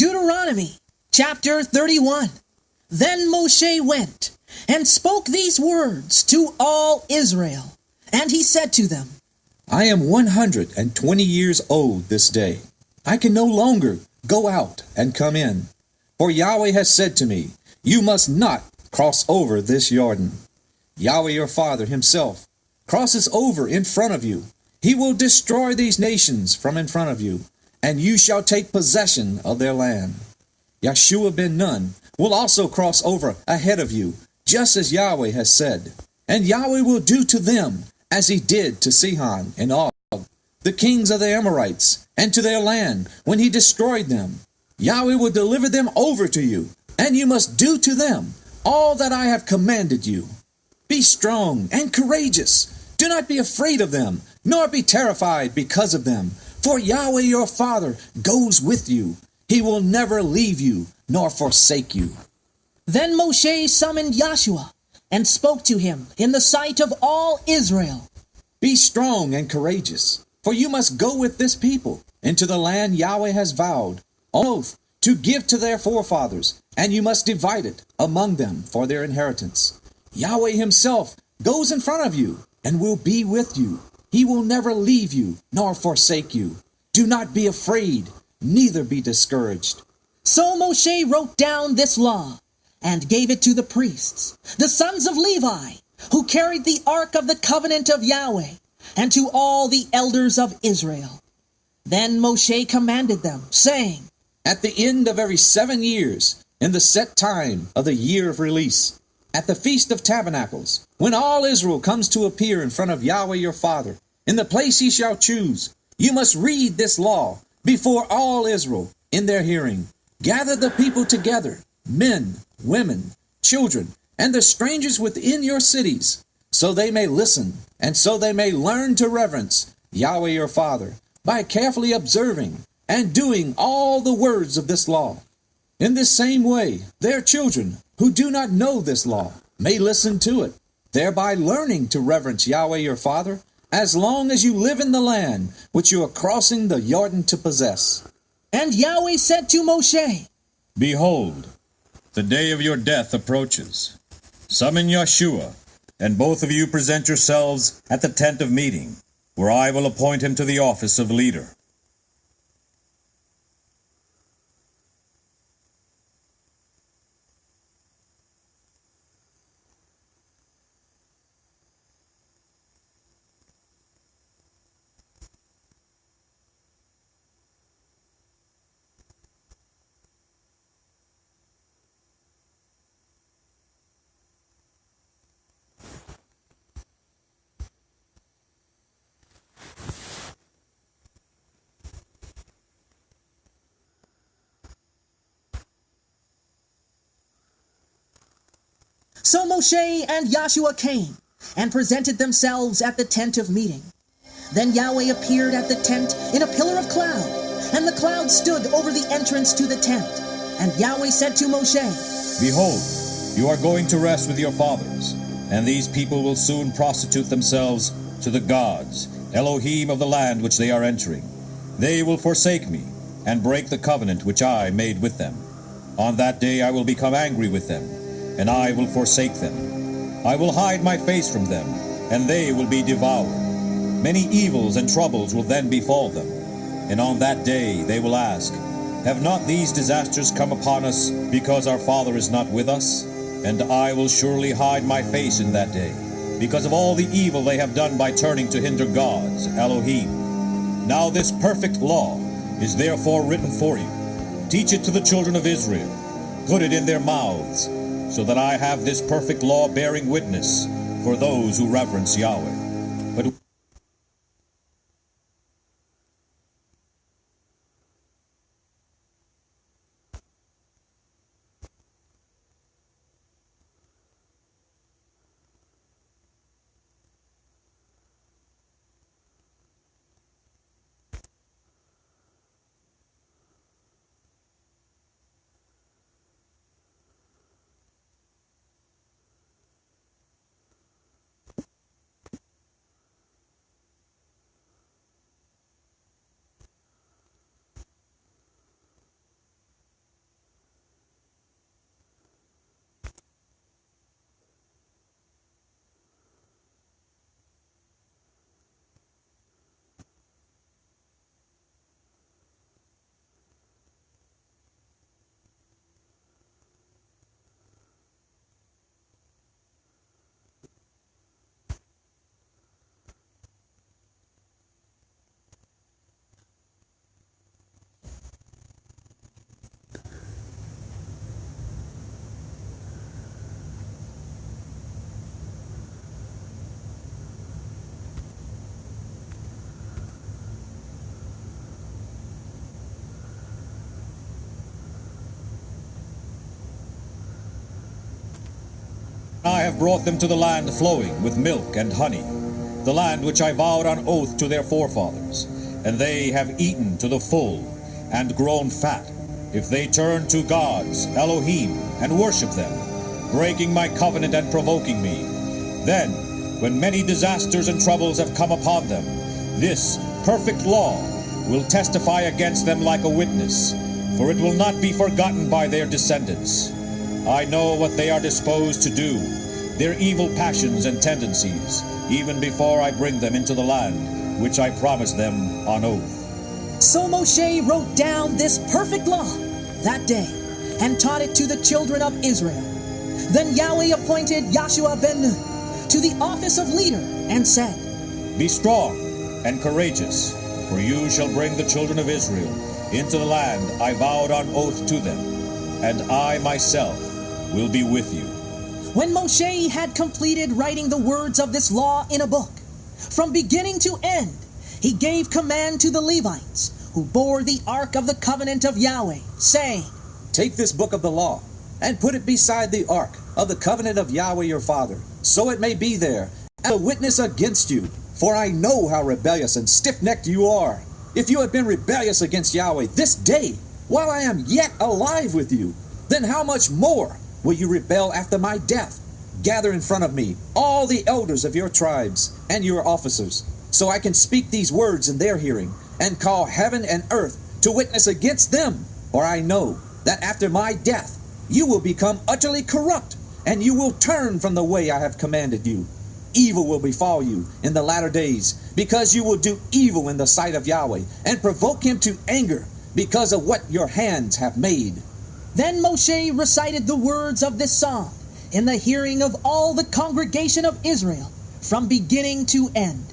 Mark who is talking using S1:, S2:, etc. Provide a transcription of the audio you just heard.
S1: Deuteronomy Chapter 31. Then Moshe went and spoke these words to all Israel. And he said to them,
S2: I am 120 years old this day. I can no longer go out and come in. For Yahweh has said to me, you must not cross over this Jordan. Yahweh your Father Himself crosses over in front of you. He will destroy these nations from in front of you, and you shall take possession of their land. Yeshua ben Nun will also cross over ahead of you, just as Yahweh has said. And Yahweh will do to them as He did to Sihon and Og, the kings of the Amorites, and to their land when He destroyed them. Yahweh will deliver them over to you, and you must do to them all that I have commanded you. Be strong and courageous. Do not be afraid of them, nor be terrified because of them. For Yahweh your Father goes with you. He will never leave you, nor forsake you.
S1: Then Moshe summoned Joshua, and spoke to him in the sight of all Israel.
S2: Be strong and courageous, for you must go with this people into the land Yahweh has vowed on oath to give to their forefathers, and you must divide it among them for their inheritance. Yahweh Himself goes in front of you and will be with you. He will never leave you nor forsake you. Do not be afraid, neither be discouraged.
S1: So Moshe wrote down this law and gave it to the priests, the sons of Levi, who carried the ark of the covenant of Yahweh, and to all the elders of Israel. Then Moshe commanded them, saying,
S2: At the end of every 7 years, in the set time of the year of release, at the Feast of Tabernacles, when all Israel comes to appear in front of Yahweh your Father, in the place He shall choose, you must read this law before all Israel in their hearing. Gather the people together, men, women, children, and the strangers within your cities, so they may listen, and so they may learn to reverence Yahweh your Father, by carefully observing and doing all the words of this law. In this same way, their children, who do not know this law, may listen to it, thereby learning to reverence Yahweh your Father, as long as you live in the land which you are crossing the Jordan to possess.
S1: And Yahweh said to Moshe,
S3: Behold, the day of your death approaches. Summon Yeshua, and both of you present yourselves at the tent of meeting, where I will appoint him to the office of leader.
S1: So Moshe and Joshua came and presented themselves at the tent of meeting. Then Yahweh appeared at the tent in a pillar of cloud, and the cloud stood over the entrance to the tent. And Yahweh said to Moshe,
S3: Behold, you are going to rest with your fathers, and these people will soon prostitute themselves to the gods, Elohim of the land which they are entering. They will forsake me, and break the covenant which I made with them. On that day I will become angry with them, and I will forsake them. I will hide my face from them, and they will be devoured. Many evils and troubles will then befall them. And on that day they will ask, Have not these disasters come upon us because our Father is not with us? And I will surely hide my face in that day, because of all the evil they have done by turning to hinder gods, Elohim. Now this perfect law is therefore written for you. Teach it to the children of Israel. Put it in their mouths, so that I have this perfect law bearing witness for those who reverence Yahweh. But I have brought them to the land flowing with milk and honey, the land which I vowed on oath to their forefathers, and they have eaten to the full and grown fat. If they turn to gods, Elohim, and worship them, breaking my covenant and provoking me, then, when many disasters and troubles have come upon them, this perfect law will testify against them like a witness, for it will not be forgotten by their descendants. I know what they are disposed to do, their evil passions and tendencies, even before I bring them into the land which I promised them on oath.
S1: So Moshe wrote down this perfect law that day and taught it to the children of Israel. Then Yahweh appointed Yahshua ben Nun to the office of leader and said,
S3: Be strong and courageous, for you shall bring the children of Israel into the land I vowed on oath to them, and I myself will be with you.
S1: When Moshe had completed writing the words of this law in a book, from beginning to end, he gave command to the Levites, who bore the ark of the covenant of Yahweh, saying,
S2: Take this book of the law, and put it beside the ark of the covenant of Yahweh your father, so it may be there, as a witness against you. For I know how rebellious and stiff-necked you are. If you had been rebellious against Yahweh this day, while I am yet alive with you, then how much more will you rebel after my death? Gather in front of me all the elders of your tribes and your officers, so I can speak these words in their hearing, and call heaven and earth to witness against them. For I know that after my death you will become utterly corrupt, and you will turn from the way I have commanded you. Evil will befall you in the latter days, because you will do evil in the sight of Yahweh, and provoke him to anger because of what your hands have made.
S1: Then Moshe recited the words of this song in the hearing of all the congregation of Israel, from beginning to end.